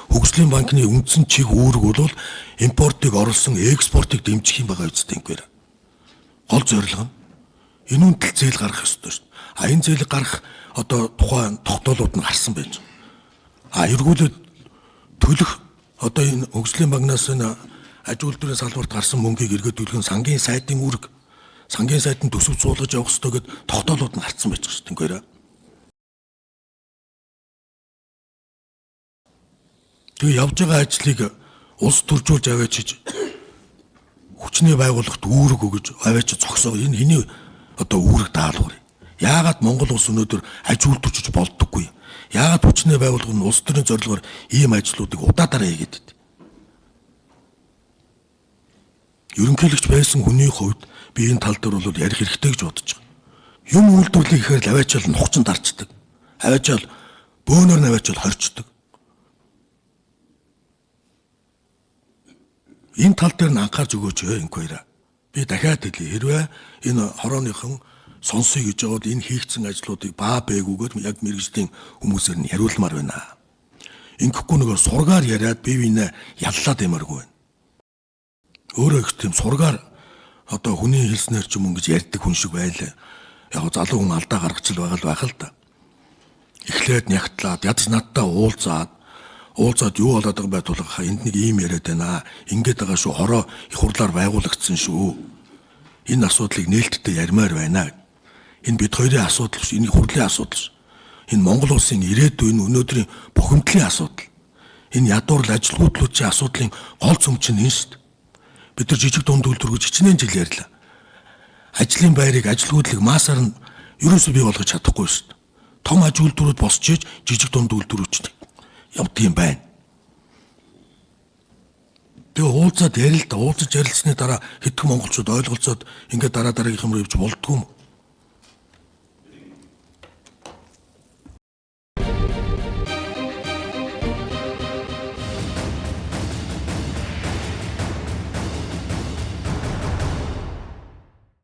Хөгжлийн банкны үндсэн чиг үүрэг бол импортыг оруулсан, экспортыг дэмжих юм байгаа үстэй ингээр. Гол зорилго нь энэ үнэтэл зээл гарах ёстой шүү дээ. Энэ зээлийг гарах одоо тухайн тогтоолууд нь гарсан байж байгаа. Эргүүлээд төлөх одоо энэ хөгжлийн банкнаас энэ аж үйлдвэрийн салбарт гарсан мөнгийг эргээд төлөх сангийн сайдын үүрэг, сангийн сайдын төсөв суулгаж явах ёстой гэд тогтоолууд нь гарсан байж байгаа шүү дээ ингээр. Тэгээ явж байгаа ажлыг улс төржүүлж аваачиж хүчний байгууллагт үүрэг өгөж аваачиж зогсоо энэ хэний одоо үүрэг даалгавар. Яагаад Монгол улс өнөөдөр аж үйлдвэрчж болдоггүй? Яагаад хүчний байгууллага нь улс төрийн зорилгоор ийм ажлуудыг удаадараа хийгээд байд? Ерөнхийлөгч байсан хүний хувьд би энэ тал дээр бол ярих хэрэгтэй гэж бодож байгаа. Юм үйлдвэрлэх гэхээр л аваачаал нухчин дарчдаг. Аваачаал бөөнөр наваачаал хорчдог. Энэ тал дээр нь анхаарч өгөөч инквайра. Би дахиад хэлье. Хэрвээ энэ хорооныхон сонсъё гэж яваад энэ хийгдсэн ажлуудыг баа бээгүүгээр яг мэргэжлийн хүмүүсээр нь яриулмаар байна. Ингэхгүй нөгөө сургаар яриад бие биенээ яллаад ямаргүй байна. Өөрөө их тийм сургаар одоо хүний хэлснээр ч юм ингэж ярьдаг хүн шиг байлаа. Яг залуу хүн алдаа гаргач л байгаа л байх л да. Эхлээд нягтлаад ядаж надтай уулзаад юу болоод байгаа бай тулгахаа энд нэг ийм яриад байна. Ингээд байгаа шүү, хороо их хурлаар байгуулагдсан шүү. Энэ асуудлыг нээлттэй ярмаар байна. Энэ бид хоёрын асуудал биш, энэ хурлын асуудал ш. Энэ Монгол улсын ирээдүйн өнөөдрийн бухимдлын асуудал. Энэ ядуурл ажилгүйдлүүдийн асуудлын гол цөмч нь энэ ш. Бид нар жижиг дунд үйлдвэргүй хичнээн жил ярьлаа. Ажлын байрыг ажилгүйдлийг маасаар нь ерөөсөө бий болгож чадахгүй ш. Том аж үйлдвэрүүд босч иж жижиг дунд үйлдвэрүүд явдаг юм байна. Тэгээ уулзаад ярил л да. Уулзаж ярилцсны дараа хэдхэн монголчууд ойлголцоод ингээд дараагийнх юм руу явж болдгоо юм.